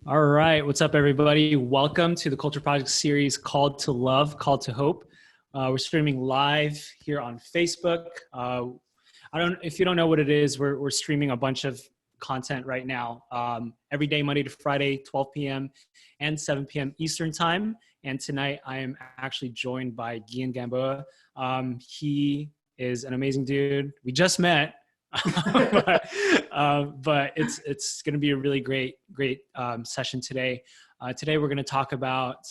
All right, what's up, everybody? Welcome to the Culture Project series called to Love, Called to Hope. We're streaming live here on Facebook. If you don't know what it is, we're streaming a bunch of content right now, every day, Monday to Friday, 12 p.m. and 7 p.m. Eastern Time. And tonight, I am actually joined by Gian Gamboa. He is an amazing dude. We just met. but it's going to be a really great session today. Today we're going to talk about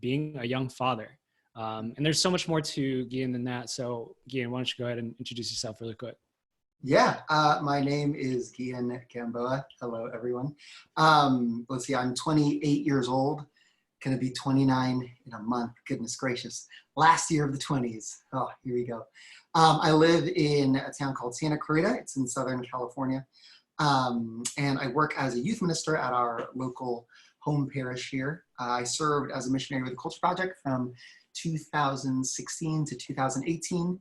being a young father, and there's so much more to Gian than that. So Gian, why don't you go ahead and introduce yourself really quick? Yeah, my name is Gian Gamboa. Hello, everyone. Let's see, I'm 28 years old, going to be 29 in a month. Goodness gracious. Last year of the 20s. Oh, here we go. I live in a town called Santa Clarita. It's in Southern California. And I work as a youth minister at our local home parish here. I served as a missionary with the Culture Project from 2016 to 2018.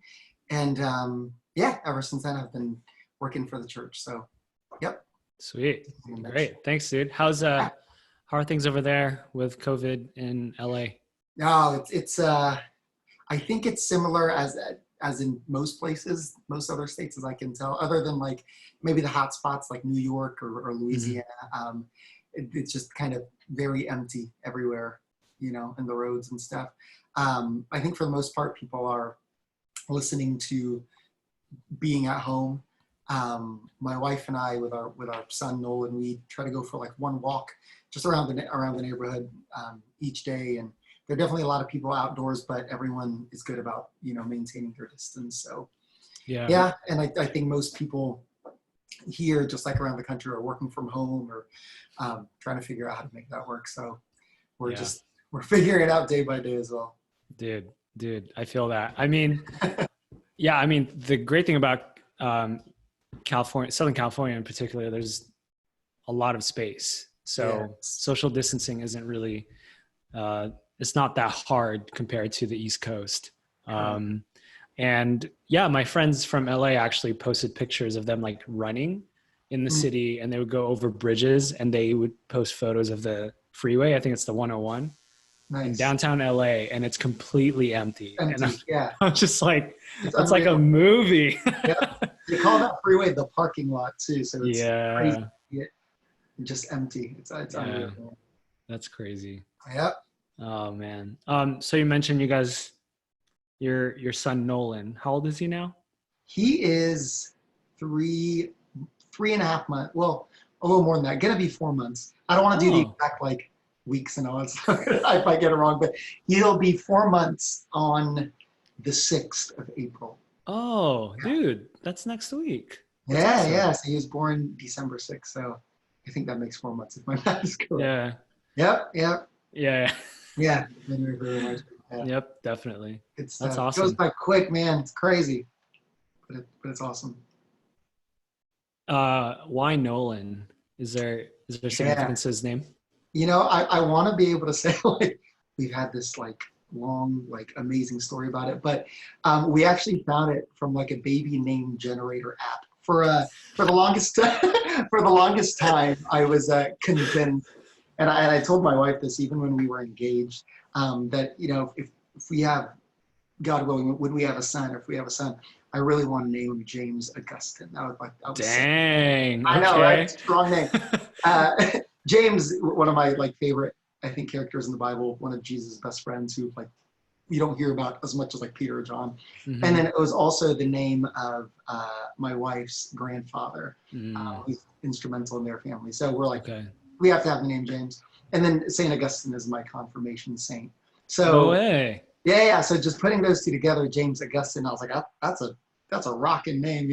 And yeah, ever since then, I've been working for the church. So, yep. Sweet. Great. Thanks, dude. How are things over there with COVID in LA? No, I think it's similar as in most places, most other states, as I can tell, other than like maybe the hot spots like New York or Louisiana. It's just kind of very empty everywhere, in the roads and stuff. I think for the most part, people are listening to being at home. My wife and I, with our son Nolan, we try to go for like one walk just around the neighborhood each day, and there are definitely a lot of people outdoors, but everyone is good about maintaining their distance. So yeah, and I think most people here, just like around the country, are working from home or trying to figure out how to make that work. So we're figuring it out day by day as well. Dude, I feel that. I mean, yeah, I mean, the great thing about California, Southern California in particular, there's a lot of space. So social distancing isn't really, it's not that hard compared to the East Coast. And yeah, my friends from LA actually posted pictures of them like running in the city, and they would go over bridges and they would post photos of the freeway. I think it's the 101. Nice. In downtown LA, and it's completely empty. And I'm just like, it's like a movie. Yeah. They call that freeway the parking lot too. So it's crazy. Just empty. It's unreal. That's crazy. Yep. Oh man. So you mentioned your son Nolan. How old is he now? He is three and a half months. Well, a little more than that. Gonna be 4 months. I don't want to do the exact weeks and all that stuff. I might get it wrong, but he'll be 4 months on the 6th of April. Oh, dude, that's next week. That's awesome. Yeah. So he was born December 6th. So I think that makes 4 months if my math is correct. Yeah. Yep. Yeah. Yeah. Yep, definitely. That's awesome. It goes by quick, man. It's crazy, but it's awesome. Why Nolan? Is there significance to his name? I want to be able to say like we've had this like long, like amazing story about it, but we actually found it from like a baby name generator app. For the longest time, I was convinced, and I told my wife this even when we were engaged, that if we have, God willing, when we have a son, or if we have a son, I really want to name him James Augustine. Dang. I know, right? Strong name. James, one of my favorite, I think, characters in the Bible, one of Jesus' best friends who you don't hear about as much as Peter or John. Mm-hmm. And then it was also the name of my wife's grandfather, who's instrumental in their family. So we're we have to have the name James. And then St. Augustine is my confirmation saint. So no way. Yeah. So just putting those two together, James Augustine, I was like, that's a rocking name,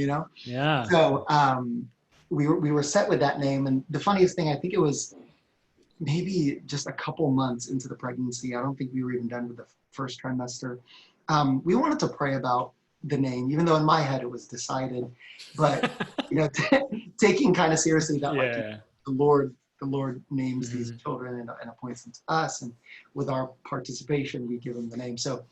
Yeah. So we were set with that name. And the funniest thing, I think it was maybe just a couple months into the pregnancy. I don't think we were even done with the first trimester. We wanted to pray about the name, even though in my head it was decided. But taking kind of seriously that the Lord names these children and appoints them to us, and with our participation, we give them the name. So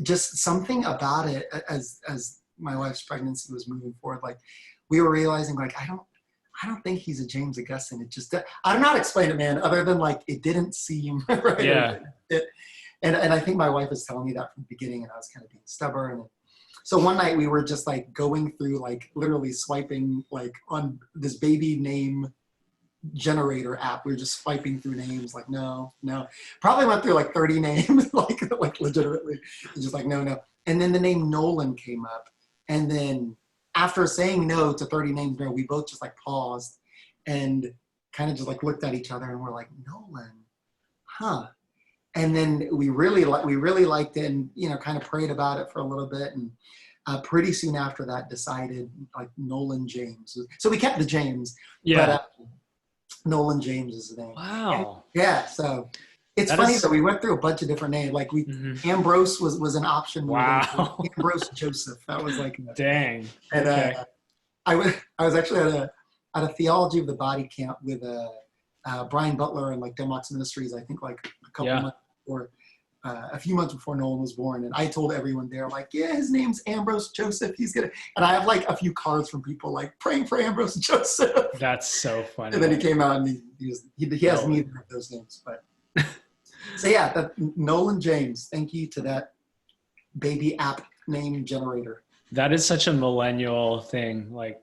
just something about it as my wife's pregnancy was moving forward, we were realizing I I don't think he's a James Augustine. It just, I'm not explaining it, man, other than like, it didn't seem right. Yeah. And I think my wife was telling me that from the beginning, and I was kind of being stubborn. And so one night we were just like going through, like literally swiping like on this baby name generator app. We were just swiping through names, like, no. Probably went through like 30 names, like legitimately. Just like, no. And then the name Nolan came up. And then after saying no to 30 names, no, we both just like paused and kind of just like looked at each other and we're like, Nolan, huh? And then we really liked it, and kind of prayed about it for a little bit, and pretty soon after that decided like Nolan James. So we kept the James, but Nolan James is the name. Wow. And, yeah. So it's funny that we went through a bunch of different names. Like Ambrose was an option. Wow. Ambrose Joseph. That was like dang. And okay. I was actually at a theology of the body camp with Brian Butler and like Demox Ministries. I think like a couple months before, a few months before Nolan was born, and I told everyone there, like, yeah, his name's Ambrose Joseph. He's gonna. And I have like a few cards from people like praying for Ambrose Joseph. That's so funny. And then he came out and he has neither of those names, but. So yeah, that Nolan James. Thank you to that baby app name generator. That is such a millennial thing. Like,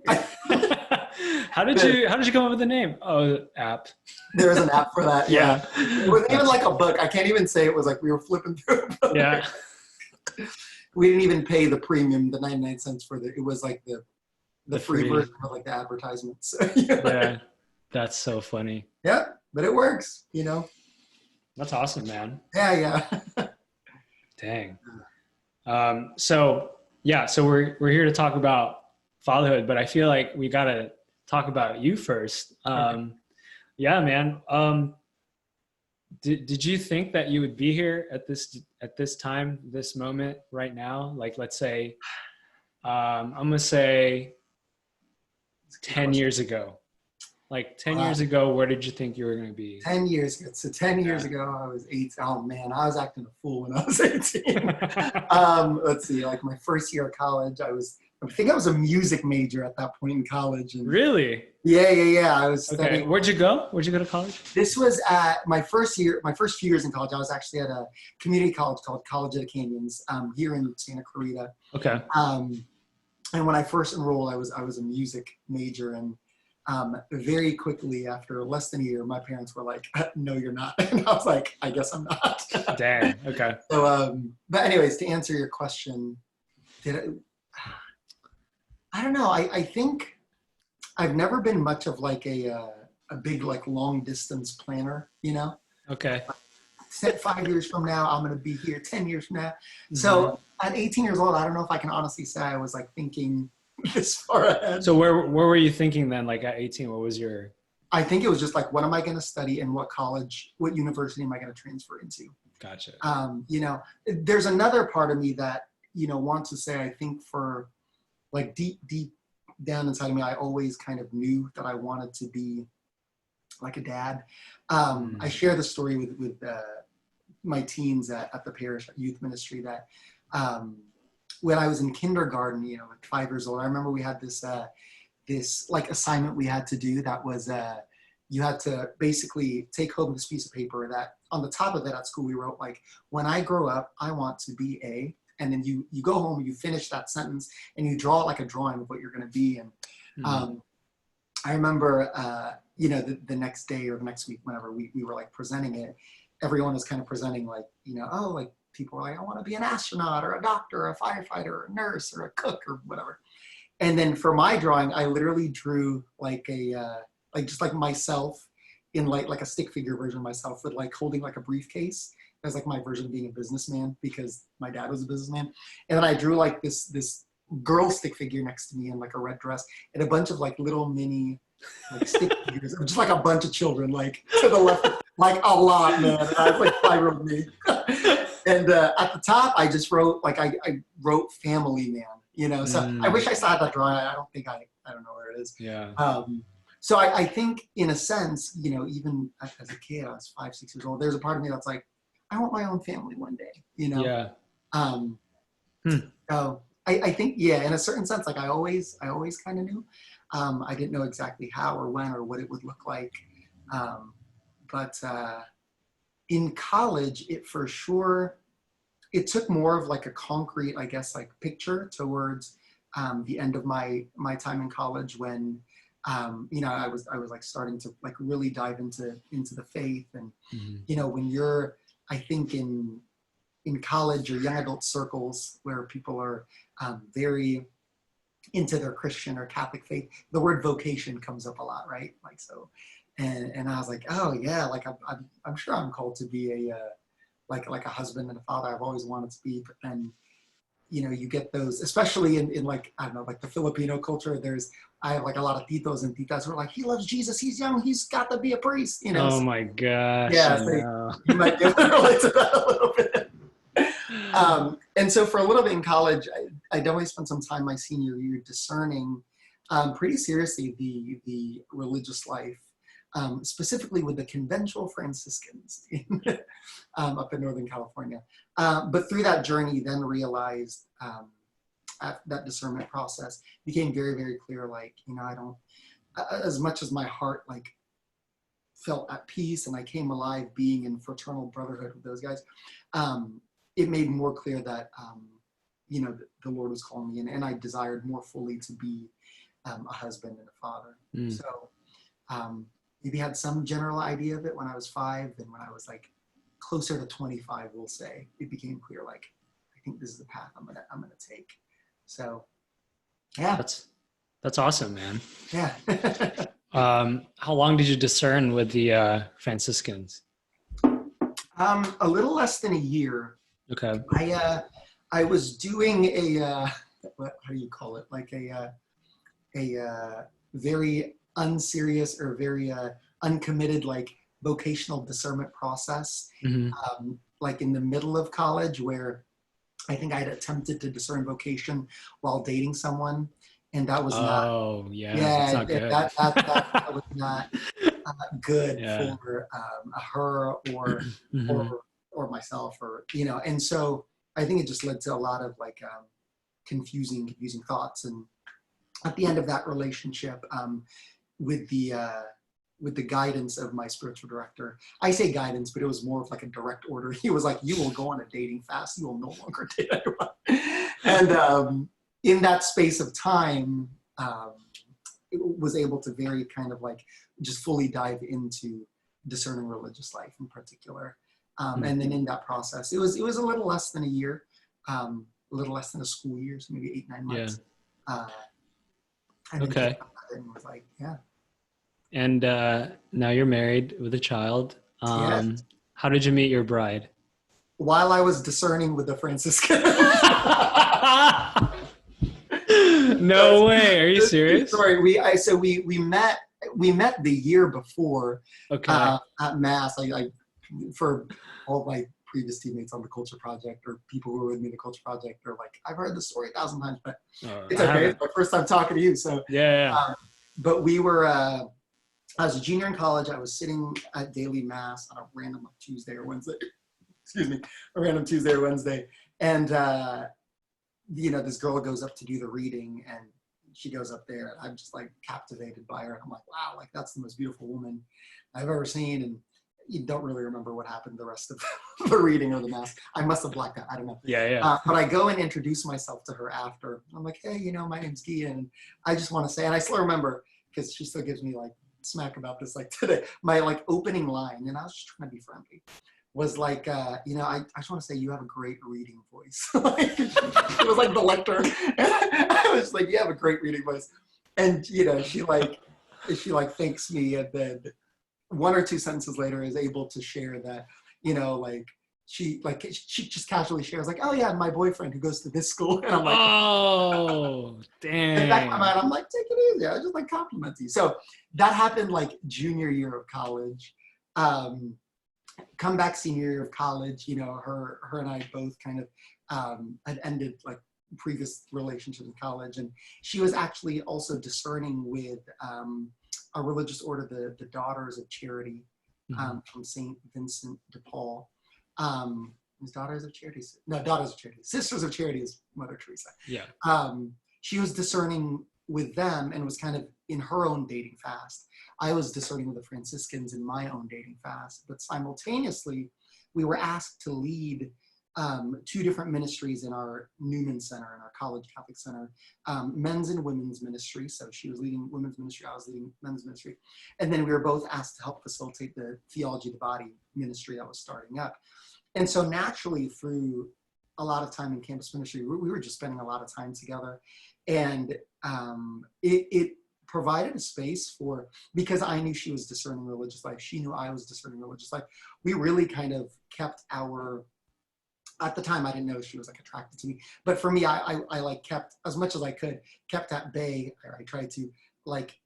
how did you come up with the name? Oh, app. There's an app for that. Yeah. It wasn't even like a book. I can't even say it was like we were flipping through a book. Yeah. We didn't even pay the premium, the 99 cents for it was like the free version of like the advertisements. Yeah. That's so funny. Yeah, but it works, That's awesome, man. Yeah. Dang. So we're here to talk about fatherhood, but I feel like we gotta talk about you first. Yeah, man. Did you think that you would be here at this time, this moment right now? Like, let's say, I'm gonna say 10 years ago. Like 10 years ago, where did you think you were going to be? 10 years ago. So 10 years ago, I was 8. Oh man, I was acting a fool when I was 18. Let's see, like my first year of college, I think I was a music major at that point in college. And really? Yeah. I was studying. Okay. Where'd you go? Where'd you go to college? This was at my first few years in college. I was actually at a community college called College of the Canyons here in Santa Clarita. Okay. And when I first enrolled, I was a music major, and very quickly after less than a year, my parents were like, no, you're not. And I was like, I guess I'm not. Dang. Okay. So, but anyways, to answer your question, I don't know. I think I've never been much of like a big, like long distance planner, Okay. Set 5 years from now, I'm going to be here 10 years from now. Mm-hmm. So at 18 years old, I don't know if I can honestly say I was like thinking this far ahead. So where were you thinking then? Like at 18, what was your? I think it was just like, what am I going to study and what college, what university am I going to transfer into? Gotcha. There's another part of me that, wants to say, I think for like deep down inside of me, I always kind of knew that I wanted to be like a dad. I share the story with my teens at the parish youth ministry that, when I was in kindergarten, at 5 years old, I remember we had this like assignment we had to do that was you had to basically take home this piece of paper that on the top of it at school we wrote like, when I grow up, I want to be a, and then you go home and you finish that sentence and you draw like a drawing of what you're going to be. And I remember, the next day or the next week, whenever we were like presenting it, everyone was kind of presenting like, like, people were like, I want to be an astronaut or a doctor or a firefighter or a nurse or a cook or whatever. And then for my drawing, I literally drew like just like myself in like a stick figure version of myself with like holding like a briefcase. That's like my version of being a businessman because my dad was a businessman. And then I drew like this girl stick figure next to me in like a red dress and a bunch of like little mini like stick figures, just like a bunch of children like to the left, like a lot, man. And I was like 5-year-old me. And at the top, I just wrote, like, I wrote family man, so I wish I still had that drawing. I don't think I don't know where it is. Yeah. So I think in a sense, even as a kid, I was 5-6 years old, there's a part of me that's like, I want my own family one day, Yeah. So I think, yeah, in a certain sense, like I always kind of knew. I didn't know exactly how or when or what it would look like. But in college, it for sure, it took more of like a concrete, I guess, like picture towards the end of my time in college when, I was like starting to like really dive into the faith. And, when you're, I think in college or young adult circles where people are very into their Christian or Catholic faith, the word vocation comes up a lot, right? Like, so, and I was like, oh yeah, like I'm sure I'm called to be a like a husband and a father. I've always wanted to be. But then, you get those, especially in like, I don't know, like the Filipino culture. I have like a lot of titos and titas who are like, he loves Jesus, he's young, he's got to be a priest, Oh So, my gosh. yeah, so you might be able to relate to that a little bit. And so for a little bit in college, I definitely spent some time my senior year discerning pretty seriously the religious life, specifically with the conventual Franciscans up in Northern California. But through that journey, then realized that discernment process became very, very clear. Like, I don't, as much as my heart like felt at peace and I came alive being in fraternal brotherhood with those guys, it made more clear that, the Lord was calling me and I desired more fully to be a husband and a father. So maybe had some general idea of it when I was 5, and when I was like closer to 25, we'll say, it became clear, like, I think this is the path I'm gonna take. So, yeah. That's awesome, man. Yeah. How long did you discern with the Franciscans? A little less than a year. Okay. I was doing how do you call it? Like a very unserious or very uncommitted like vocational discernment process, like in the middle of college, where I think I had attempted to discern vocation while dating someone, and that was that's not good. That was not good for her or myself, or and so I think it just led to a lot of like confusing thoughts. And at the end of that relationship, with the guidance of my spiritual director, I say guidance, but it was more of like a direct order. He was like, you will go on a dating fast, you will no longer date anyone. And in that space of time, was able to very kind of like just fully dive into discerning religious life in particular. And then in that process, it was a little less than a year, a little less than a school year, so maybe 8-9 months. And okay. And was like, yeah. And now you're married with a child. Yes. How did you meet your bride? While I was discerning with the Franciscans. No way. Are you serious? Sorry, we met the year before. Okay. At Mass. I for all my previous teammates on the Culture Project, or people who were with me in the Culture Project, are like, I've heard the story 1,000 times, but it's okay. It's my first time talking to you. So yeah. But we were. I was a junior in college. I was sitting at daily Mass on a random Tuesday or Wednesday. Excuse me, a random Tuesday or Wednesday, and this girl goes up to do the reading, and she goes up there, and I'm just like captivated by her. I'm like, wow, like that's the most beautiful woman I've ever seen. And you don't really remember what happened the rest of the reading or the Mass. I must have blacked out. I don't know. Yeah. But I go and introduce myself to her after. I'm like, hey, my name's Gian. And I just want to say, and I still remember, because she still gives me like smack about this like today, my like opening line, and I was just trying to be friendly, was like, I just want to say you have a great reading voice. Like, it was like the lector. And I was like, you have a great reading voice. And, she thanks me. And then 1 or 2 sentences later is able to share that, she just casually shares like, oh yeah, my boyfriend who goes to this school. And I'm like, oh, damn. And that come out, I'm like, take it easy. I just like compliment you. So that happened like junior year of college. Come back senior year of college, her and I both kind of had ended like previous relationships in college, and she was actually also discerning with a religious order, the Daughters of Charity, from St. Vincent de Paul. Daughters of Charity? No, Daughters of Charity. Sisters of Charity is Mother Teresa. Yeah. She was discerning with them and was kind of in her own dating fast. I was discerning with the Franciscans in my own dating fast, but simultaneously, we were asked to lead 2 different ministries in our Newman Center, in our college Catholic center, men's and women's ministry. So she was leading women's ministry, I was leading men's ministry. And then we were both asked to help facilitate the Theology of the Body ministry that was starting up. And so naturally, through a lot of time in campus ministry, we were just spending a lot of time together. And it provided a space for, because I knew she was discerning religious life, she knew I was discerning religious life, we really kind of kept our, at the time I didn't know she was like attracted to me, but for me, I like kept, as much as I could, kept at bay. I tried to like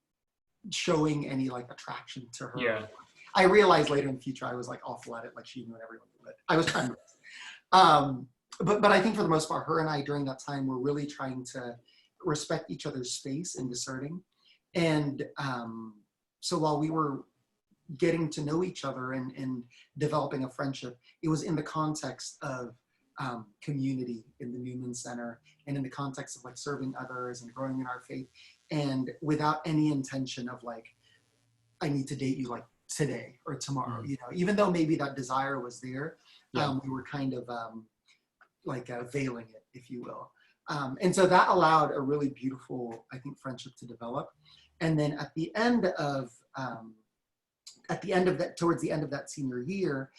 showing any like attraction to her. Yeah. I realized later in the future I was like awful at it, like she knew everyone, but I was trying to. But I think for the most part, her and I during that time were really trying to respect each other's space and discerning. And so while we were getting to know each other and developing a friendship, it was in the context of community in the Newman Center and in the context of like serving others and growing in our faith, and without any intention of like, I need to date you like today or tomorrow, you know, even though maybe that desire was there, we were kind of veiling it, if you will. And so that allowed a really beautiful, I think, friendship to develop. And then at the end of that, towards the end of that senior year,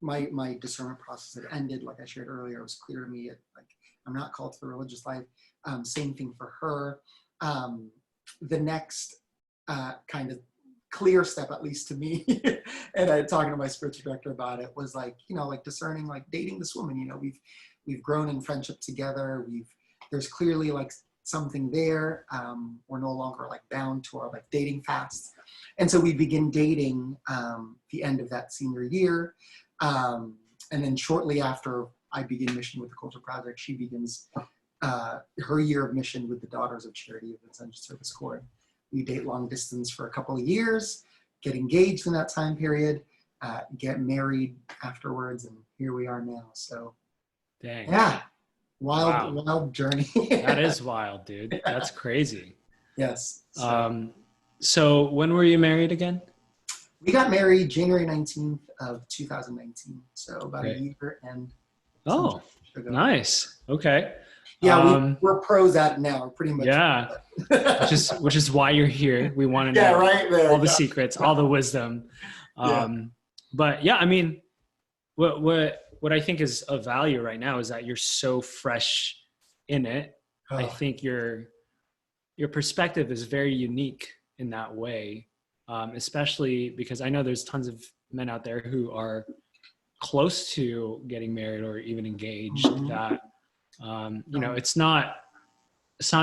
my discernment process had ended. Like I shared earlier, it was clear to me, like, I'm not called to the religious life. Same thing for her. The next kind of clear step, at least to me, and I talking to my spiritual director about it, was like, you know, like discerning, like dating this woman, you know, we've grown in friendship together. There's clearly like something there. We're no longer like bound to our like dating fast. And so we begin dating the end of that senior year. And then shortly after I begin mission with the Culture Project, she begins her year of mission with the Daughters of Charity of Vincent Service Corps. We date long distance for a couple of years, get engaged in that time period, get married afterwards, and here we are now. So, dang. Yeah, wild journey. That is wild, dude. That's crazy. Yes. So when were you married again? We got married January 19th of 2019. So about a year and. Oh, nice. Okay. Yeah, we're pros at it now, pretty much. Yeah, which is why you're here. We want to know all the secrets, all the wisdom. But yeah, I mean, what I think is of value right now is that you're so fresh in it. I think your perspective is very unique in that way, especially because I know there's tons of men out there who are close to getting married or even engaged that. You know, it's not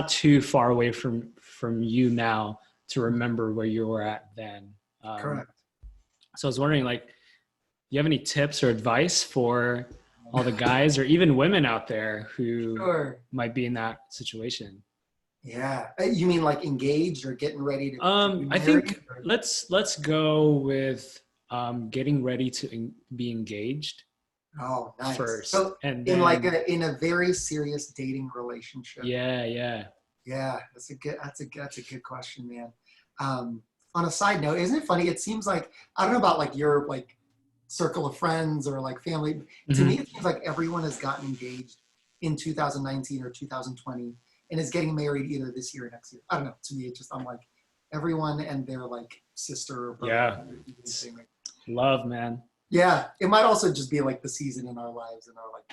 too far away from you now to remember where you were at then. Correct. So I was wondering, like, do you have any tips or advice for all the guys or even women out there who might be in that situation? Yeah. You mean like engaged or getting ready to I think let's go with getting ready to be engaged. Oh, nice. First, so and then, in a very serious dating relationship. Yeah. That's a good question, man. On a side note, isn't it funny? It seems like, I don't know about like your like circle of friends or like family. To me, it seems like everyone has gotten engaged in 2019 or 2020 and is getting married either this year or next year. I don't know. To me, I'm like everyone and their like sister or brother. Yeah. Love, man. Yeah, it might also just be like the season in our lives and our like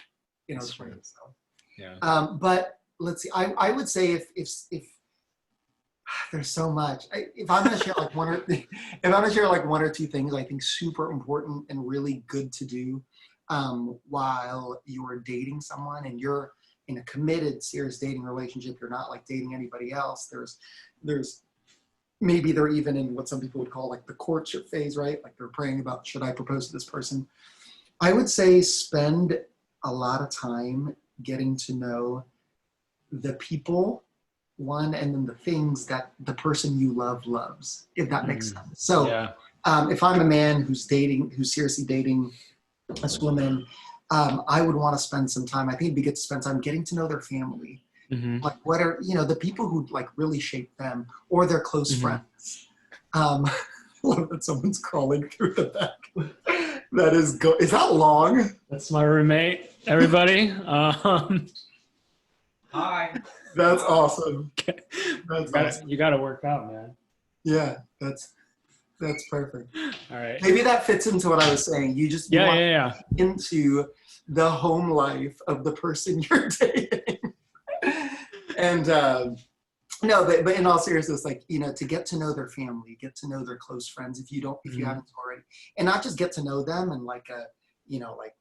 in our 20s. So. Yeah. But let's see. I would say if there's so much. If I'm gonna share like one or two things I think super important and really good to do while you're dating someone and you're in a committed, serious dating relationship. You're not like dating anybody else. There's maybe they're even in what some people would call like the courtship phase, right? Like they're praying about, should I propose to this person? I would say spend a lot of time getting to know the people, one, and then the things that the person you love loves, if that makes sense. So if I'm a man who's seriously dating this woman, I would want to spend some time, I think it'd be good to spend time getting to know their family. Mm-hmm. Like what are, the people who like really shape them or their close Mm-hmm. friends. I love that someone's crawling through the back. That is that long? That's my roommate, everybody. Hi. That's awesome. That's awesome. You gotta work out, man. Yeah, that's perfect. All right. Maybe that fits into what I was saying. You want Yeah. into the home life of the person you're dating. And no, but in all seriousness, like, to get to know their family, get to know their close friends if you haven't already, and not just get to know them and like like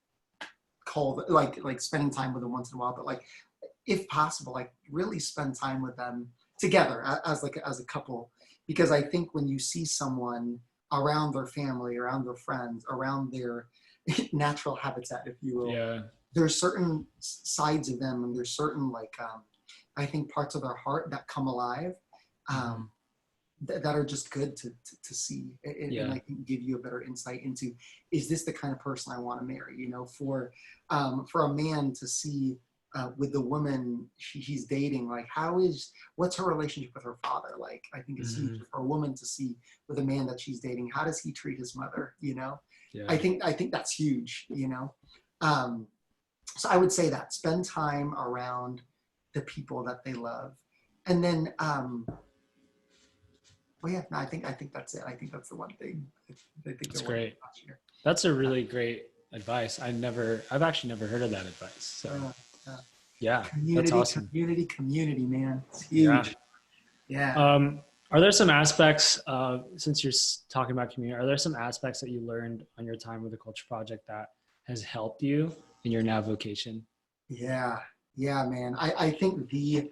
call, like spending time with them once in a while, but like if possible, like really spend time with them together as a couple, because I think when you see someone around their family, around their friends, around their natural habitat, if you will, there's certain sides of them, and there's certain like I think parts of their heart that come alive that are just good to see, and I think give you a better insight into, is this the kind of person I want to marry? For a man to see with the woman he's dating, like what's her relationship with her father like? I think it's huge for a woman to see with a man that she's dating, how does he treat his mother? I think that's huge. So I would say that spend time around the people that they love, and then I think that's it. I think that's the one thing. That's great. That's a really great advice. I've actually never heard of that advice. So community, that's awesome. Community, man, it's huge. Yeah. Are there some aspects, since you're talking about community, are there some aspects that you learned on your time with the Culture Project that has helped you in your now vocation? Yeah, man. I think the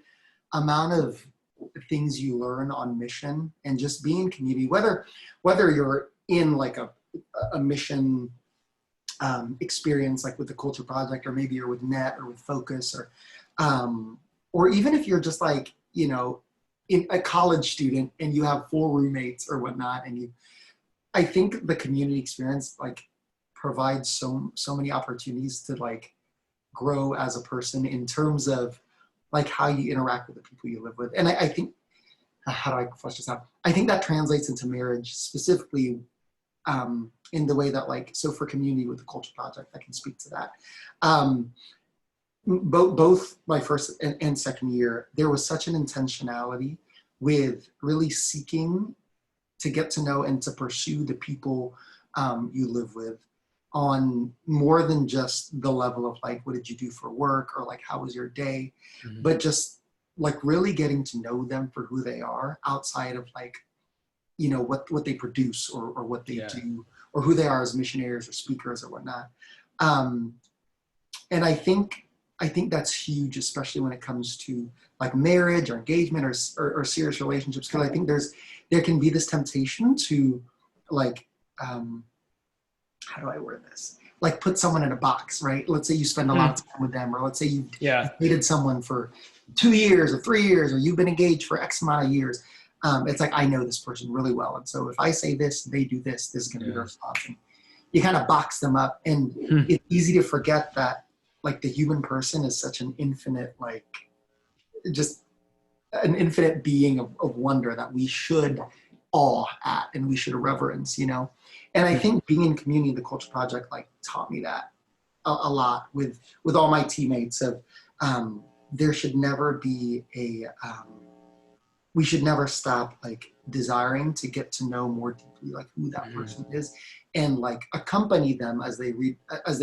amount of things you learn on mission and just being in community, whether you're in like a mission experience like with the Culture Project, or maybe you're with Net or with Focus, or even if you're just like in a college student and you have 4 roommates or whatnot, and I think the community experience like provides so many opportunities to like grow as a person in terms of like how you interact with the people you live with. And I think, how do I flesh this out? I think that translates into marriage specifically, in the way that like, so for community with the Culture Project, I can speak to that. Both my first and second year, there was such an intentionality with really seeking to get to know and to pursue the people you live with on more than just the level of like, what did you do for work, or like, how was your day, but just like really getting to know them for who they are outside of like, what they produce or what they do, or who they are as missionaries or speakers or whatnot. And I think that's huge, especially when it comes to like marriage or engagement or serious relationships, because I think there can be this temptation to like, how do I word this? Like put someone in a box, right? Let's say you spend a lot of time with them, or let's say you dated someone for 2 years or 3 years, or you've been engaged for X amount of years. It's like, I know this person really well, and so if I say this, they do this, this is going to be their response. And you kind of box them up, and it's easy to forget that like the human person is such an infinite, like just an infinite being of wonder that we should awe at and we should reverence, And I think being in community, the Culture Project, like taught me that a lot with all my teammates of, there should never be we should never stop like desiring to get to know more deeply like who that person is, and like accompany them as they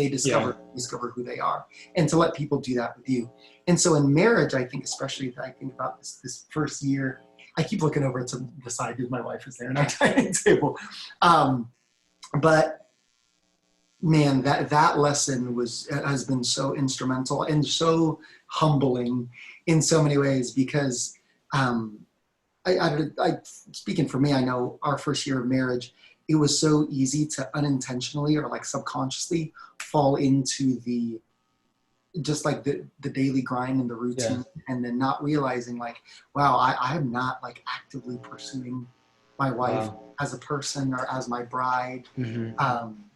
discover who they are, and to let people do that with you. And so in marriage, I think, especially I think about this first year, I keep looking over to the side because my wife is there in our dining table. But man, that lesson has been so instrumental and so humbling in so many ways, because I speaking for me, I know our first year of marriage, it was so easy to unintentionally or like subconsciously fall into the daily grind and the routine, and then not realizing like, wow, I am not like actively pursuing my wife as a person or as my bride.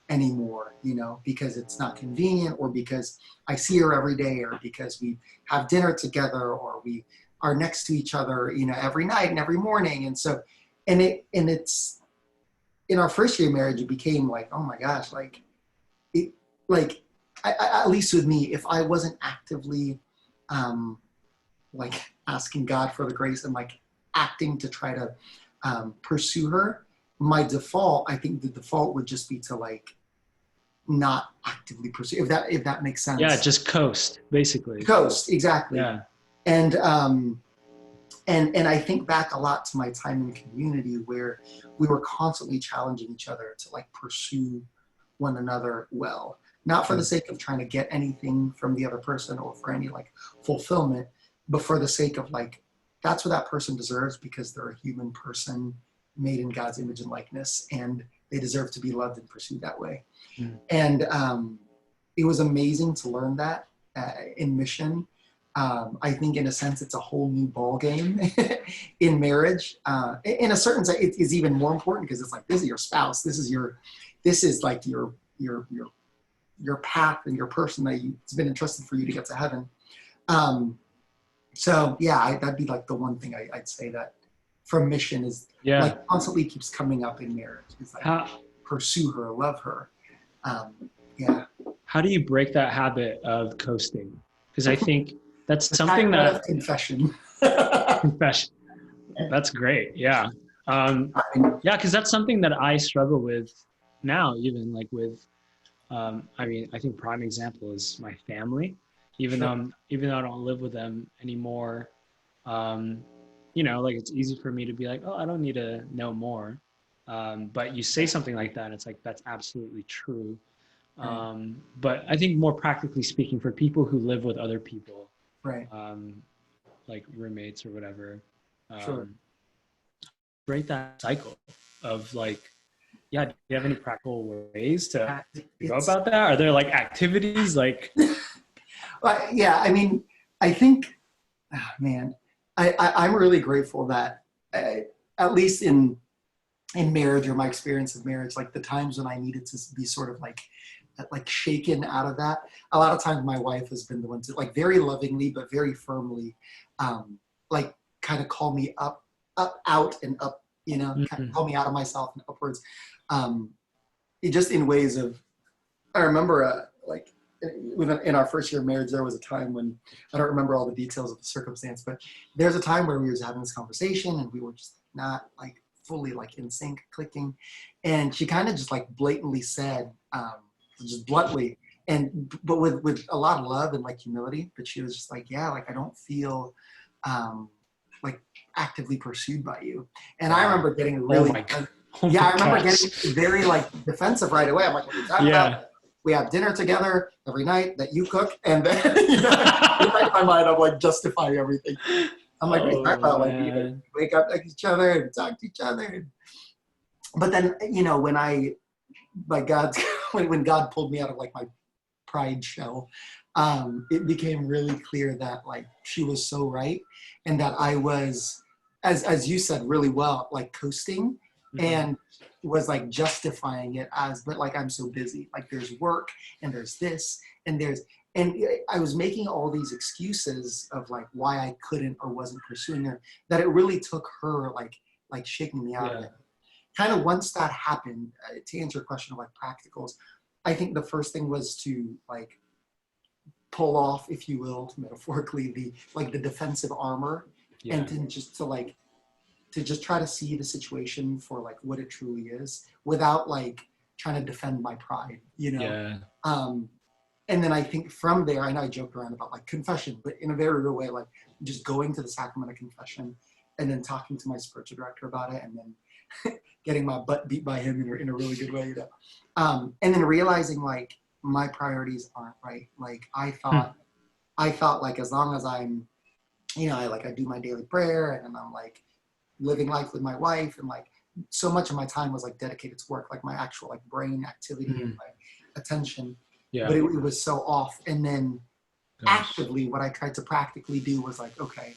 anymore, because it's not convenient, or because I see her every day, or because we have dinner together, or we are next to each other, every night and every morning. And so, it's in our first year of marriage, it became like, oh my gosh, like it, like at least with me, if I wasn't actively like asking God for the grace and like acting to try to pursue her, I think the default would just be to like not actively pursue, if that makes sense. Yeah, just coast, basically. Coast, exactly. Yeah. And I think back a lot to my time in community, where we were constantly challenging each other to like pursue one another well, not for the sake of trying to get anything from the other person or for any like fulfillment, but for the sake of like, that's what that person deserves, because they're a human person made in God's image and likeness, and they deserve to be loved and pursued that way. Mm. And it was amazing to learn that in mission. I think in a sense, it's a whole new ball game in marriage. In a certain sense, it is even more important, because it's like, this is your spouse. This is like your path and your person that it's been entrusted for you to get to heaven. So yeah, that'd be like the one thing I'd say that from mission is like constantly keeps coming up in marriage. It's like pursue her, love her. Yeah. How do you break that habit of coasting? Because I think that's something that confession. Confession. That's great. Yeah. Yeah, because that's something that I struggle with now, even like with I think prime example is my family. Even though I don't live with them anymore, like it's easy for me to be like, oh, I don't need to know more. But you say something like that, it's like, that's absolutely true. But I think more practically speaking, for people who live with other people, right, like roommates or whatever, sure, break that cycle of like, do you have any practical ways to go about that? Are there like activities like? Well, yeah, I mean, I think, man, I'm really grateful that at least in marriage, or my experience of marriage, like the times when I needed to be sort of like shaken out of that, a lot of times my wife has been the one to like very lovingly but very firmly like kind of call me out and up, kind of call me out of myself and upwards, just in ways of, I remember like in our first year of marriage, there was a time when, I don't remember all the details of the circumstance, but there's a time where we were having this conversation and we were just not like fully like in sync, clicking, and she kind of just like blatantly said, just bluntly, but with a lot of love and like humility, but she was just like, yeah, like I don't feel like actively pursued by you. And I remember getting really I remember getting very like defensive right away. I'm like, what are you talking about? We have dinner together every night that you cook, and then in my mind, I'm like justifying everything. I'm like, we talk about like we wake up next to each other and talk to each other. But then, when God pulled me out of like my pride shell, it became really clear that like she was so right, and that I was, as you said really well, like coasting, and was like justifying it as, but like I'm so busy, like there's work and there's this and I was making all these excuses of like why I couldn't or wasn't pursuing her, that it really took her like shaking me out of it. Kind of once that happened, to answer your question of like practicals, I think the first thing was to like pull off, if you will, metaphorically, the defensive armor, and to just try to see the situation for like what it truly is, without like trying to defend my pride, and then I think from there, I know I joked around about like confession, but in a very real way, like just going to the sacrament of confession, and then talking to my spiritual director about it, and then getting my butt beat by him in a really good way, and then realizing like my priorities aren't right. Like I thought like, as long as I'm, I do my daily prayer, and I'm like living life with my wife, and like so much of my time was like dedicated to work, like my actual like brain activity and my attention. But it was so off. And then actively, what I tried to practically do was like, okay,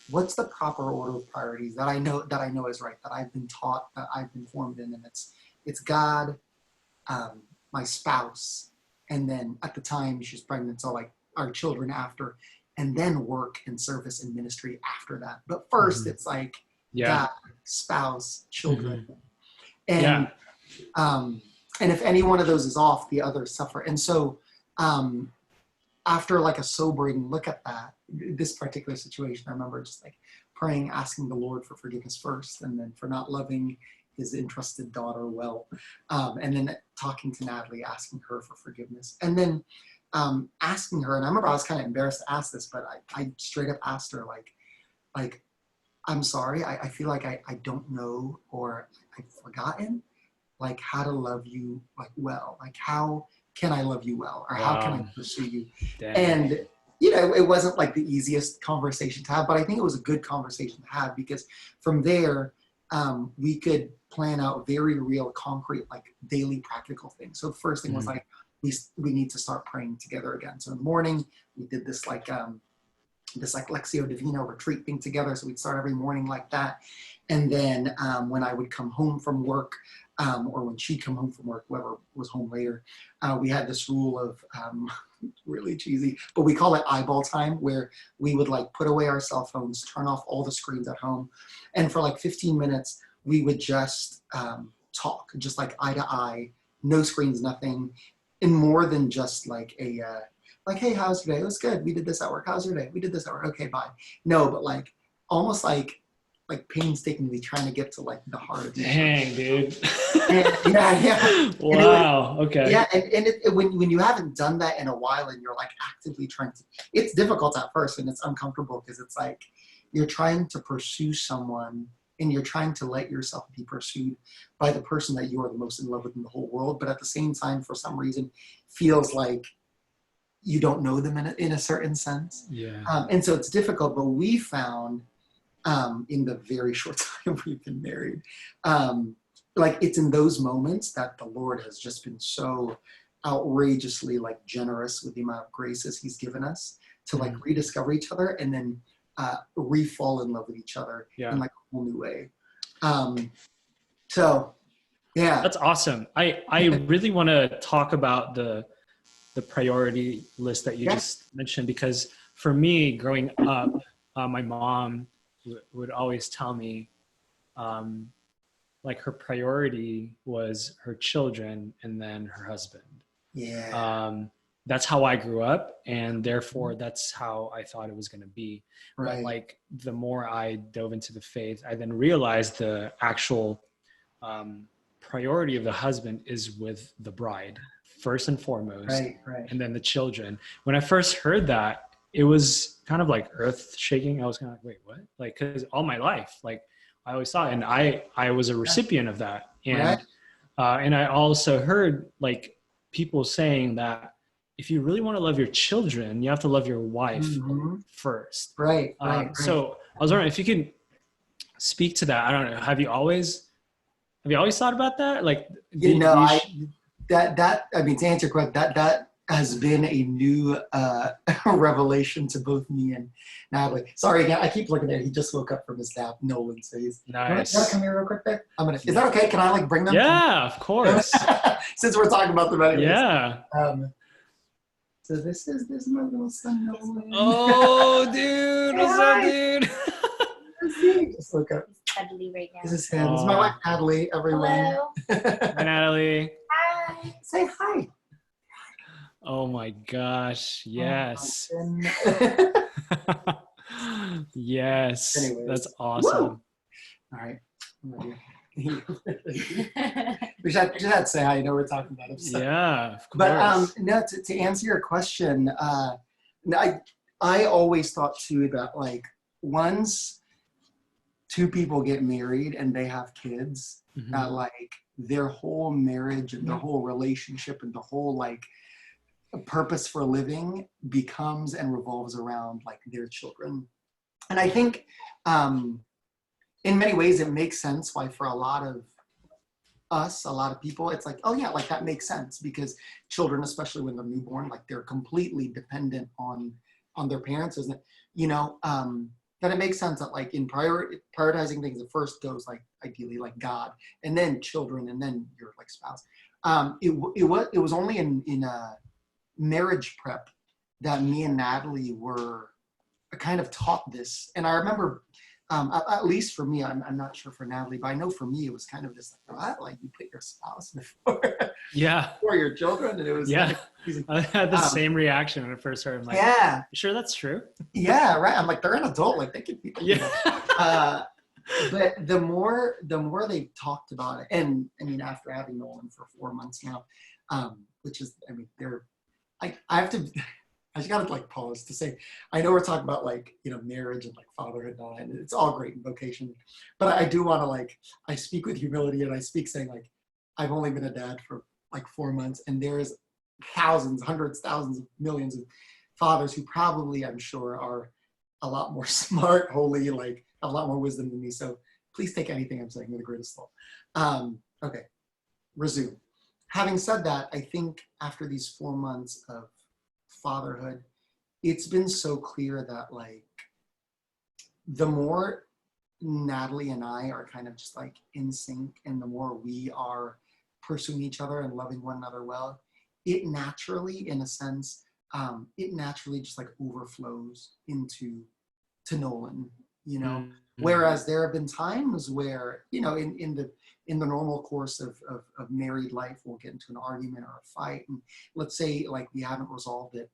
what's the proper order of priorities that I know is right, that I've been taught, that I've been formed in, and it's God, my spouse, and then at the time she's pregnant, so like our children after, and then work and service and ministry after that. But first, it's like God, spouse, children, and and if any one of those is off, the others suffer. And so after like a sobering look at that, this particular situation, I remember just like praying, asking the Lord for forgiveness first, and then for not loving his entrusted daughter well, and then talking to Natalie, asking her for forgiveness, and then asking her. And I remember I was kind of embarrassed to ask this, but I straight up asked her like I'm sorry, I feel like I don't know, or I've forgotten like how to love you like well, like how can I love you well, or how can I pursue you? Damn. And you know, it wasn't like the easiest conversation to have, but I think it was a good conversation to have, because from there we could plan out very real, concrete, like daily practical things. So the first thing was like we need to start praying together again. So in the morning we did this like Lectio Divina retreat thing together. So we'd start every morning like that. And then when I would come home from work, or when she'd come home from work, whoever was home later, we had this rule of, really cheesy, but we call it eyeball time, where we would like put away our cell phones, turn off all the screens at home. And for like 15 minutes, we would just talk, just like eye to eye, no screens, nothing, and more than just like a, like, hey, how's your day? It was good. We did this at work. How's your day? We did this at work. Okay, bye. No, but like almost like painstakingly trying to get to like the heart of it. Dang, dude. Yeah. Wow. Okay. Yeah, and when you haven't done that in a while, and you're like actively trying to, it's difficult at first, and it's uncomfortable, because it's like you're trying to pursue someone, and you're trying to let yourself be pursued by the person that you are the most in love with in the whole world, but at the same time, for some reason, feels like you don't know them in a certain sense. Yeah. And so it's difficult, but we found in the very short time we've been married, like it's in those moments that the Lord has just been so outrageously like generous with the amount of graces he's given us to like rediscover each other, and then re-fall in love with each other in like a whole new way. So yeah. That's awesome. I really want to talk about the priority list that you just mentioned, because for me growing up, my mom would always tell me like her priority was her children and then her husband. That's how I grew up, and therefore that's how I thought it was going to be. Right. But like the more I dove into the faith, I then realized the actual priority of the husband is with the bride first and foremost, and then the children. When I first heard that, it was kind of like earth shaking. I was kind of like, wait, what? Like, because all my life, like I always saw it, and I was a recipient of that. And and I also heard like people saying that if you really want to love your children, you have to love your wife first. Right. So I was wondering if you could speak to that. I don't know. Have you always thought about that? Like, that I mean, to answer your question, that has been a new revelation to both me and Natalie. Sorry again, I keep looking at it. He just woke up from his nap, Nolan. So he's nice. You wanna come here real quick, babe? Is that okay? Can I like bring them? Yeah, of course. Since we're talking about them anyways. Yeah. So this is my little son, Nolan. Oh, dude, what's up, dude? Just look up. Natalie right now. This is him. This is my wife, Natalie. Everyone. Hello. Hi, Natalie. Hi. Say hi. Oh my gosh! Yes. Yes. Anyways. That's awesome. Woo! All right. We just had to say how you know we're talking about him. So. Yeah, of course. But no, to answer your question, I always thought too that like once two people get married and they have kids, that like their whole marriage and their whole relationship and the whole like purpose for living becomes and revolves around like their children. And I think in many ways it makes sense why for a lot of people, it's like, oh yeah, like that makes sense, because children, especially when they're newborn, like they're completely dependent on their parents, isn't it? You know, that it makes sense that like in prioritizing things, it first goes like ideally like God, and then children, and then your like spouse. It was only in marriage prep that me and Natalie were kind of taught this. And I remember, at least for me, I'm not sure for Natalie, but I know for me, it was kind of just like, what? Like you put your spouse before, Yeah. before your children? And it was kind Yeah. of confusing. I had the same reaction when I first heard. I'm like, Yeah. "You sure that's true?" Yeah, right. I'm like, they're an adult. Like they could be, you know. Yeah. But the more they talked about it, and I mean, after having Nolan for 4 months now, which is, I mean, I have to, I just gotta like pause to say, I know we're talking about like, you know, marriage and like fatherhood and all that, and it's all great in vocation, but I do want to like, I speak with humility and I speak saying like, I've only been a dad for like 4 months, and there's thousands, hundreds, thousands, millions of fathers who probably, I'm sure, are a lot more smart, holy, like have a lot more wisdom than me. So please take anything I'm saying with the greatest love. Okay, resume. Having said that, I think after these 4 months of fatherhood, it's been so clear that like the more Natalie and I are kind of just like in sync, and the more we are pursuing each other and loving one another well, it naturally, in a sense, it naturally just like overflows into Nolan, you know. Mm-hmm. Whereas there have been times where, you know, in the normal course of married life, we'll get into an argument or a fight, and let's say like we haven't resolved it,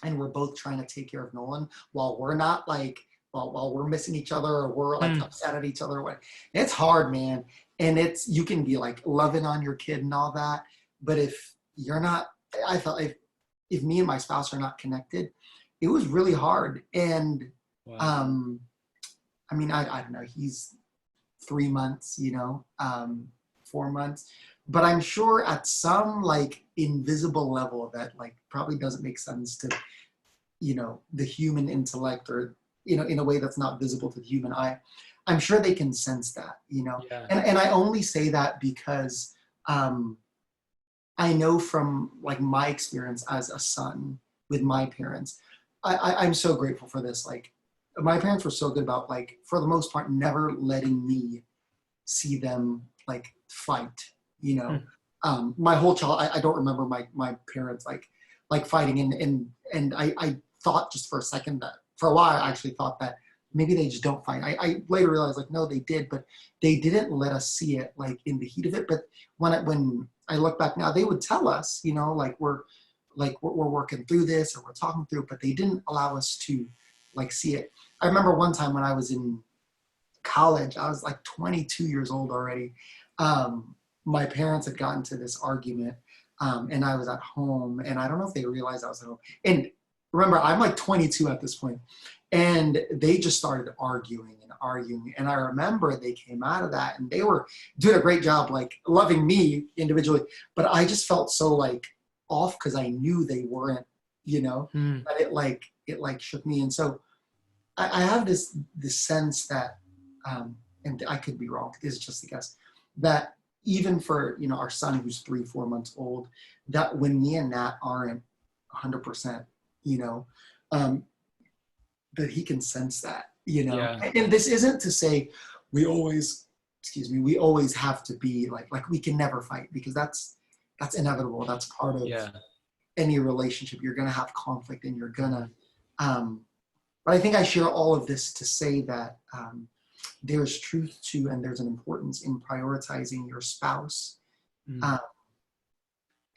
and we're both trying to take care of Nolan while we're not like while we're missing each other, or we're like upset at each other. It's hard, man. And you can be like loving on your kid and all that, but if you're not, I felt if me and my spouse are not connected, it was really hard. And Wow. I mean, I don't know, he's 3 months, you know, 4 months, but I'm sure at some like invisible level that like probably doesn't make sense to, you know, the human intellect, or, you know, in a way that's not visible to the human eye. I'm sure they can sense that, you know. Yeah. And I only say that because I know from like my experience as a son with my parents, I'm so grateful for this. Like my parents were so good about like, for the most part, never letting me see them like fight, you know. My whole child, I don't remember my parents like fighting, and I thought just for a second that, for a while, I actually thought that maybe they just don't fight. I later realized like, no, they did, but they didn't let us see it like in the heat of it. But when I look back now, they would tell us, you know, like we're working through this, or we're talking through it, but they didn't allow us to like see it. I remember one time when I was in college, I was like 22 years old already. My parents had gotten to this argument, and I was at home, and I don't know if they realized I was at home. And remember, I'm like 22 at this point, and they just started arguing and arguing. And I remember they came out of that, and they were doing a great job, like loving me individually, but I just felt so like off because I knew they weren't, you know. But it like shook me. And so I have this sense that, and I could be wrong, this is just a guess, that even for, you know, our son who's 3-4 months old, that when me and Nat aren't 100%, you know, that he can sense that, you know. Yeah. And this isn't to say we always have to be like we can never fight, because that's inevitable. That's part of any relationship. You're gonna have conflict, and you're gonna but I think I share all of this to say that there's truth to, and there's an importance in prioritizing your spouse,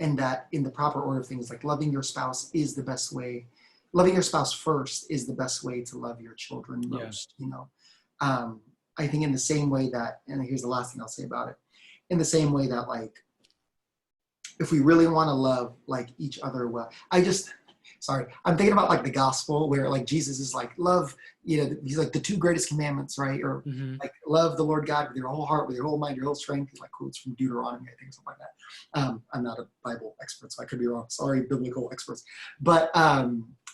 and that in the proper order of things, like loving your spouse is the best way. Loving your spouse first is the best way to love your children most, you know. I think in the same way that, and here's the last thing I'll say about it, in the same way that like, if we really want to love like each other well, I'm thinking about like the gospel where like Jesus is like, love, you know, he's like the 2 greatest commandments, right? Or like love the Lord God with your whole heart, with your whole mind, your whole strength. He's like quotes from Deuteronomy, I think, something like that. I'm not a Bible expert, so I could be wrong. Sorry, biblical experts. But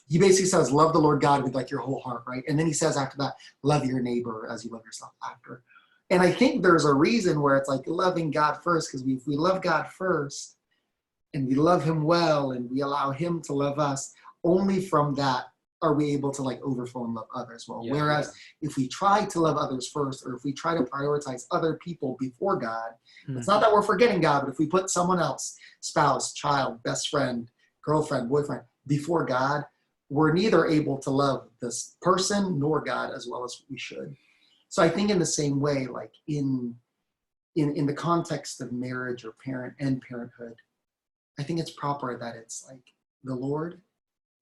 he basically says, love the Lord God with like your whole heart, right? And then he says after that, love your neighbor as you love yourself after. And I think there's a reason where it's like loving God first, because if we love God first, and we love him well, and we allow him to love us, only from that are we able to like overflow and love others well. Yeah, Whereas if we try to love others first, or if we try to prioritize other people before God, it's not that we're forgetting God, but if we put someone else, spouse, child, best friend, girlfriend, boyfriend, before God, we're neither able to love this person nor God as well as we should. So I think in the same way, like in the context of marriage or parenthood, I think it's proper that it's like the Lord,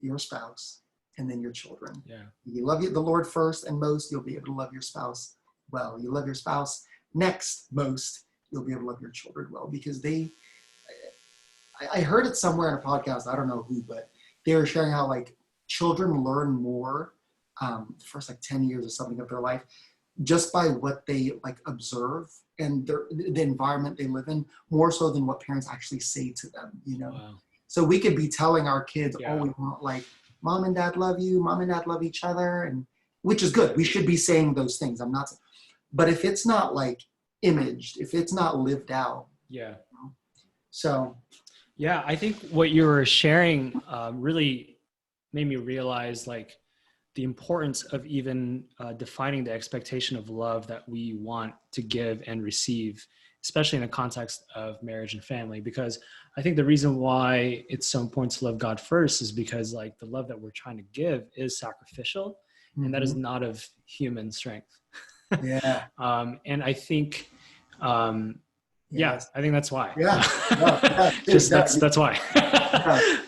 your spouse, and then your children. Yeah. You love the Lord first and most, you'll be able to love your spouse well. You love your spouse next most, you'll be able to love your children well, because I heard it somewhere in a podcast, I don't know who, but they were sharing how like children learn more the first like 10 years or something of their life just by what they like observe and the environment they live in, more so than what parents actually say to them, you know? Wow. So we could be telling our kids Yeah. all we want, like, mom and dad love you, mom and dad love each other, and which is good. We should be saying those things. But if it's not like imaged, if it's not lived out. Yeah. You know? So. Yeah, I think what you were sharing really made me realize like the importance of even defining the expectation of love that we want to give and receive, especially in the context of marriage and family. Because I think the reason why it's so important to love God first is because like the love that we're trying to give is sacrificial, and that is not of human strength. Yeah. And I think, Yes. I think that's why. Yeah. Yeah. Just that's why.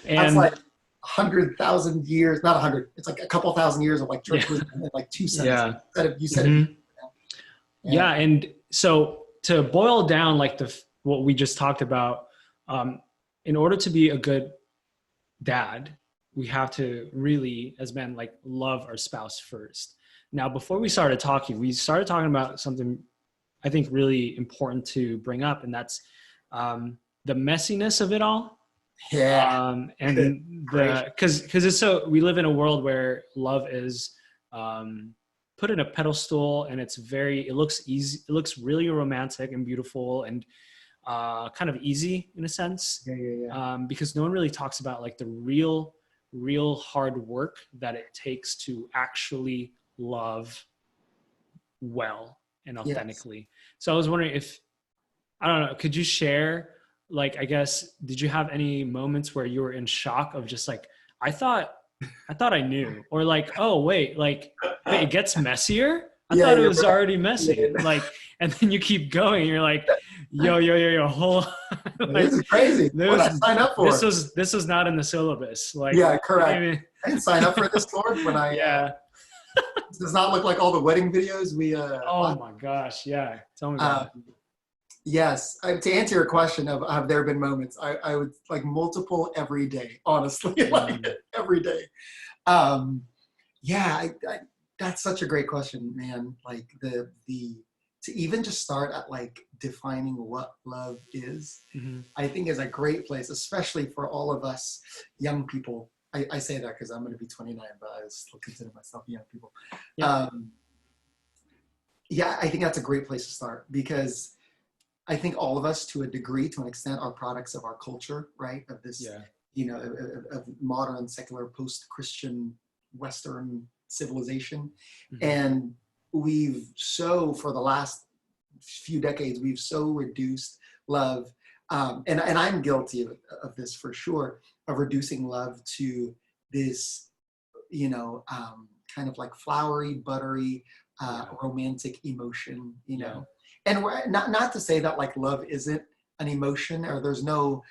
And that's like 100,000 years, not 100. It's like a couple thousand years of like church wisdom in like 2 sentences. Yeah. You said it. Yeah. And so to boil down like what we just talked about, in order to be a good dad, we have to really, as men, like love our spouse first. Now, before we started talking about something I think really important to bring up, and that's the messiness of it all. Yeah. And because it's we live in a world where love is put in a pedestal, and it looks easy. It looks really romantic and beautiful and kind of easy in a sense. Yeah. Because no one really talks about like the real hard work that it takes to actually love well and authentically. Yes. So I was wondering if, I don't know, could you share, like, I guess, did you have any moments where you were in shock of just like, I thought I knew, or like, oh wait, it gets messier? I thought it was already messy. Yeah. Like, and then you keep going, you're like, yo, hold on. Like, this is crazy. What I signed up for? This was not in the syllabus. Like, yeah, correct. I didn't sign up for this, Lord, when I It does not look like all the wedding videos we oh my gosh, yeah. Tell me about it. Yes. To answer your question of have there been moments, I would like multiple every day, honestly, like every day. That's such a great question, man. Like the to even just start at like defining what love is, I think is a great place, especially for all of us young people. I say that because I'm going to be 29, but I still consider myself young people. Yeah. I think that's a great place to start, because I think all of us, to a degree, to an extent, are products of our culture, right? Of this, of modern, secular, post-Christian, Western civilization. And for the last few decades, we've so reduced love. And I'm guilty of this for sure, of reducing love to this, kind of like flowery, buttery, romantic emotion, you know. And not to say that like love isn't an emotion, or there's no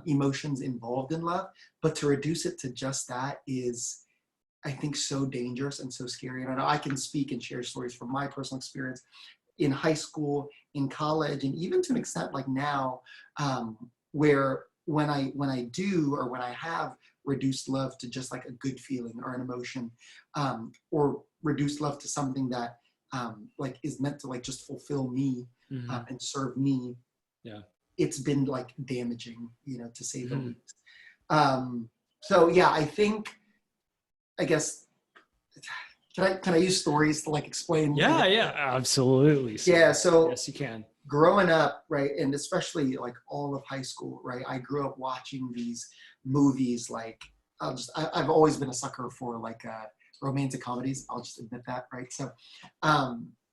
emotions involved in love, but to reduce it to just that is, I think, so dangerous and so scary. And I know I can speak and share stories from my personal experience in high school, in college, and even to an extent like now, where when I do, or when I have reduced love to just like a good feeling or an emotion, or reduced love to something that like is meant to like just fulfill me and serve me, it's been like damaging, to say the least. So yeah, I guess, can I use stories to like explain? Yeah, absolutely. So yes, you can. Growing up, right, and especially like all of high school, right, I grew up watching these movies like I've always been a sucker for like romantic comedies. I'll just admit that, right? So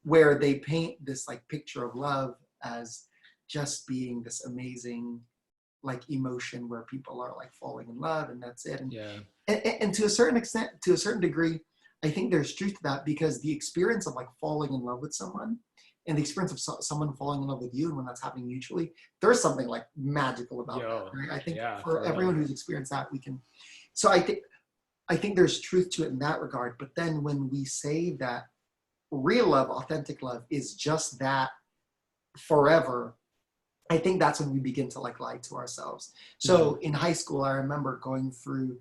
where they paint this like picture of love as just being this amazing like emotion where people are like falling in love and that's it. And to a certain extent, to a certain degree, I think there's truth to that, because the experience of like falling in love with someone and the experience of someone falling in love with you, and when that's happening mutually, there's something like magical about that. Right? I think for everyone who's experienced that, we can. So I think there's truth to it in that regard. But then when we say that real love, authentic love is just that forever, I think that's when we begin to like lie to ourselves. So in high school, I remember going through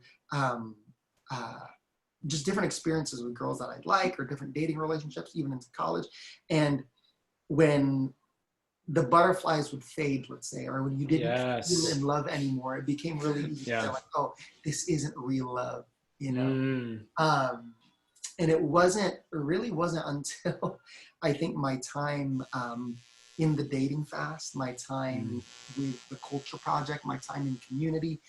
just different experiences with girls that I'd like, or different dating relationships, even into college. And when the butterflies would fade, let's say, or when you didn't feel in love anymore, it became really easy to say like, oh, this isn't real love, you know? And it really wasn't until I think my time in the dating fast, my time with the Culture Project, my time in community,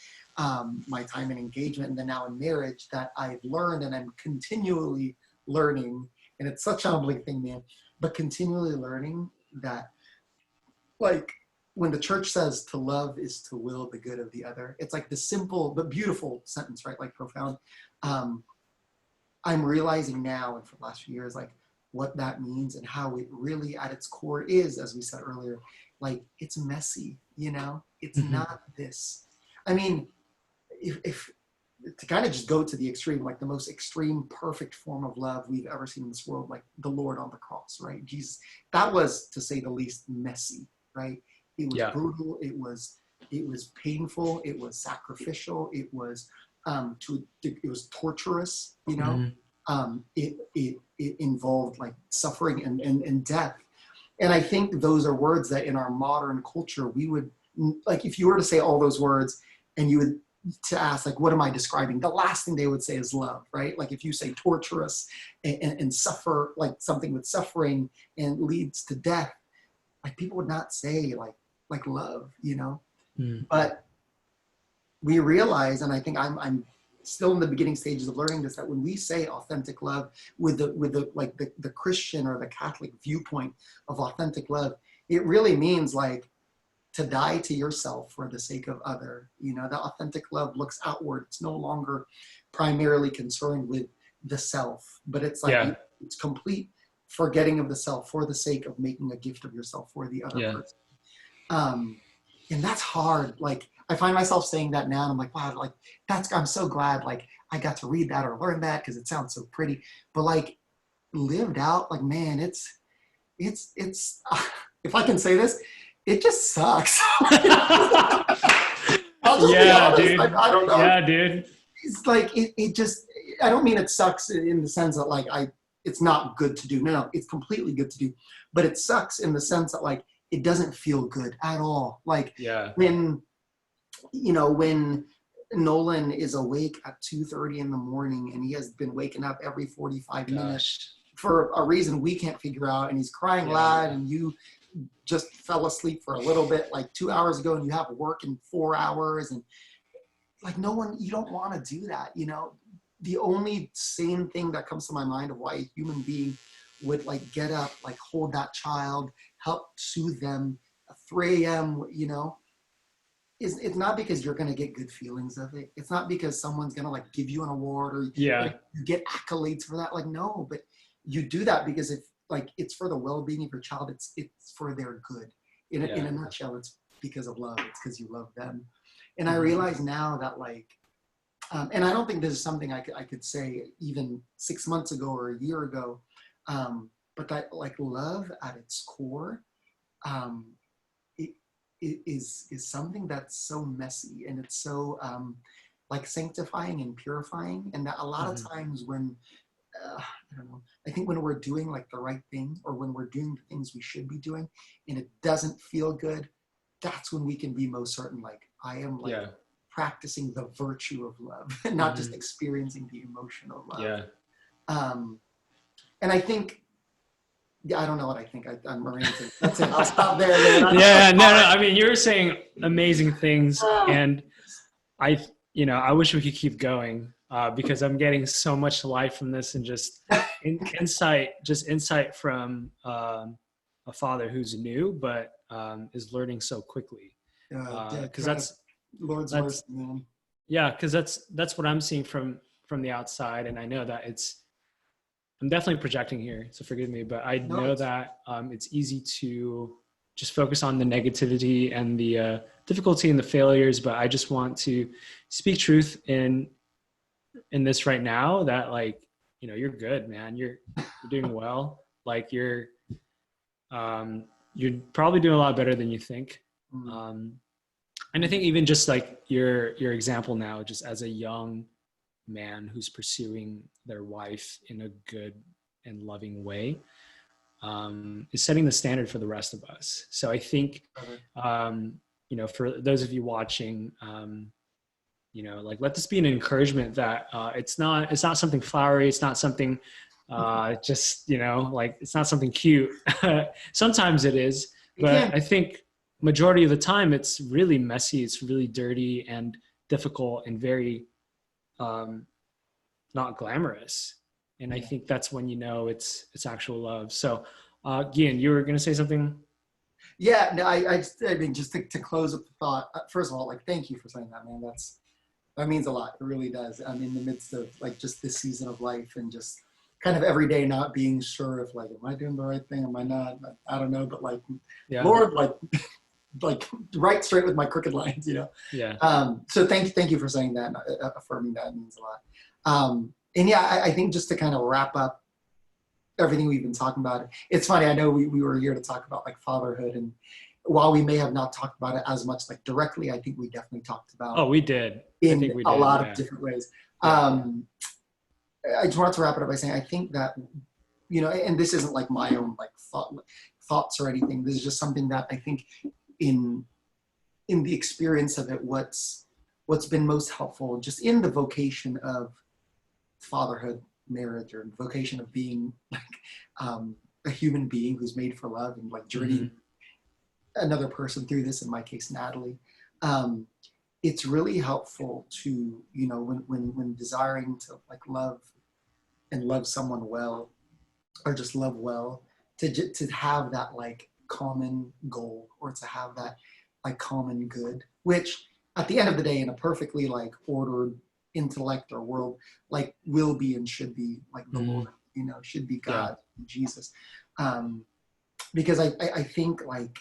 my time in engagement, and then now in marriage, that I've learned, and I'm continually learning, and it's such a humbling thing, man, but continually learning that, like, when the church says to love is to will the good of the other, it's like the simple but beautiful sentence, right? Like profound. I'm realizing now, and for the last few years, like what that means and how it really at its core is, as we said earlier, like it's messy, you know? It's not this. I mean, if to kind of just go to the extreme, like the most extreme, perfect form of love we've ever seen in this world, like the Lord on the cross, right? Jesus, that was, to say the least, messy, right? It was brutal. It was painful. It was sacrificial. It was it was torturous, you know? It involved like suffering and death. And I think those are words that in our modern culture, we would, like, if you were to say all those words and you would to ask, like, what am I describing? The last thing they would say is love, right? Like if you say torturous and suffer, like something with suffering and leads to death, like people would not say like love, you know? But we realize, and I think I'm still in the beginning stages of learning this, that when we say authentic love with the Christian or the Catholic viewpoint of authentic love, it really means like to die to yourself for the sake of other. You know, the authentic love looks outward. It's no longer primarily concerned with the self, but it's like it's complete forgetting of the self for the sake of making a gift of yourself for the other person. And that's hard. Like I find myself saying that now, and I'm like, wow, like I'm so glad like I got to read that or learn that because it sounds so pretty. But like lived out, like man, it's if I can say this, it just sucks. I'll just be honest. Dude. I don't know. Yeah, dude. It's like it just. I don't mean it sucks in the sense that like it's not good to do. No, it's completely good to do. But it sucks in the sense that like it doesn't feel good at all. Like when Nolan is awake at 2:30 in the morning and he has been waking up every 45 minutes for a reason we can't figure out, and he's crying loud, and you just fell asleep for a little bit like 2 hours ago and you have work in 4 hours, and like you don't want to do that, you know? The only sane thing that comes to my mind of why a human being would like get up, like hold that child, help soothe them at 3 a.m., you know, it's not because you're going to get good feelings of it. It's not because someone's going to like give you an award or like, you get accolades for that. Like, no, but you do that because if like it's for the well-being of your child, it's for their good. In a nutshell, it's because of love. It's because you love them. And I realize now that like, and I don't think this is something I could say even 6 months ago or a year ago, but that like love at its core, it is something that's so messy, and it's so like sanctifying and purifying, and that a lot of times when I don't know, I think when we're doing like the right thing, or when we're doing the things we should be doing and it doesn't feel good, that's when we can be most certain like I am like practicing the virtue of love and not just experiencing the emotion of love. And I think I don't know what I think. I'm ranting. That's it. I'll stop there. No. I mean, you're saying amazing things, and I wish we could keep going because I'm getting so much life from this, and just insight from a father who's new, but is learning so quickly. Because Lord's mercy, man. Yeah, because that's what I'm seeing from the outside, and I know that I'm definitely projecting here, so forgive me, but I know that it's easy to just focus on the negativity and the difficulty and the failures, but I just want to speak truth in this right now, that like, you're good, man. You're doing well. Like you're probably doing a lot better than you think. And I think even just like your example now, just as a young man who's pursuing their wife in a good and loving way, is setting the standard for the rest of us. So I think, for those of you watching, like, let this be an encouragement that it's not something flowery. It's not something just, like, it's not something cute. Sometimes it is, but I think majority of the time it's really messy. It's really dirty and difficult and very not glamorous. And I think that's when it's actual love. So Gian, you were going to say something? Yeah, no, I mean, just to close up the thought, first of all, like, thank you for saying that, man. That means a lot. It really does. I'm in the midst of like just this season of life, and just kind of every day not being sure if like, am I doing the right thing? Am I not? I don't know, but like, Lord, like right straight with my crooked lines, Yeah. So thank you for saying that, and affirming that. It means a lot. And yeah, I think just to kind of wrap up everything we've been talking about, it's funny. I know we were here to talk about like fatherhood, and while we may have not talked about it as much like directly, I think we definitely talked about. Oh, we did. In a lot of different ways. I just wanted to wrap it up by saying I think that, and this isn't like my own like thoughts or anything. This is just something that I think in the experience of it, what's been most helpful just in the vocation of fatherhood, marriage, or vocation of being like a human being who's made for love and like journeying another person through this, in my case, Natalie. It's really helpful to, when desiring to like love someone well, or just love well, to have that like common goal, or to have that like common good, which at the end of the day, in a perfectly like ordered intellect or world, like will be and should be like the Lord, should be God, Jesus. Because I think like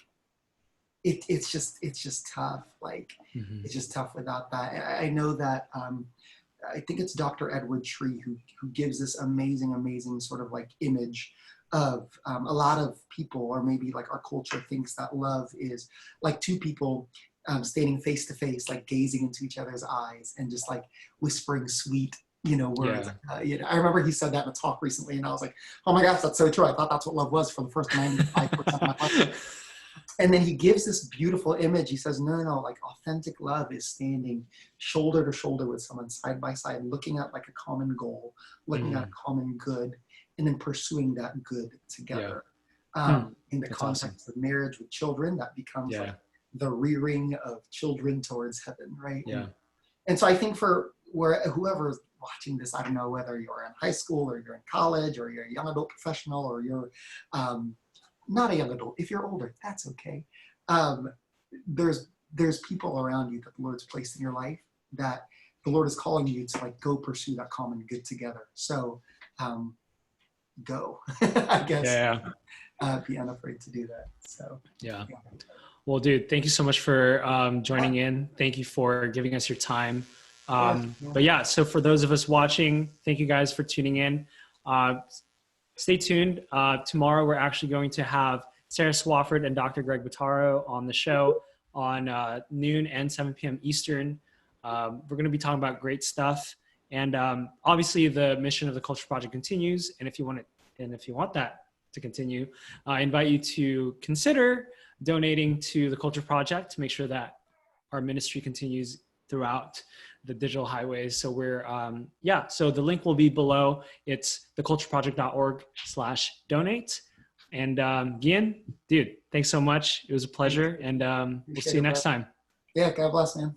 it's just tough. Like it's just tough without that. I know that I think it's Dr. Edward Tree who gives this amazing sort of like image of a lot of people, or maybe like our culture thinks that love is like two people standing face to face, like gazing into each other's eyes and just like whispering sweet, words. I remember he said that in a talk recently, and I was like, oh my gosh, that's so true. I thought that's what love was for the first 95% of my life. And then he gives this beautiful image. He says, no, like authentic love is standing shoulder to shoulder with someone, side by side, looking at like a common goal, looking at a common good, and then pursuing that good together. In the context of marriage with children, that becomes like the rearing of children towards heaven, right? And so I think for whoever's watching this, I don't know whether you're in high school or you're in college or you're a young adult professional or you're not a young adult. If you're older, that's okay. There's people around you that the Lord's placed in your life that the Lord is calling you to like go pursue that common good together. So go, I guess. Be unafraid to do that. So Well, dude, thank you so much for joining in. Thank you for giving us your time. But yeah, so for those of us watching, thank you guys for tuning in. Stay tuned. Tomorrow, we're actually going to have Sarah Swafford and Dr. Greg Bottaro on the show on noon and 7 p.m. Eastern. We're going to be talking about great stuff. And obviously, the mission of the Culture Project continues. And if you want that to continue, I invite you to consider donating to the Culture Project to make sure that our ministry continues throughout the digital highways. So we're, so the link will be below. It's thecultureproject.org/donate. And Gian, dude, thanks so much. It was a pleasure. And we'll see you next time. Yeah, God bless, man.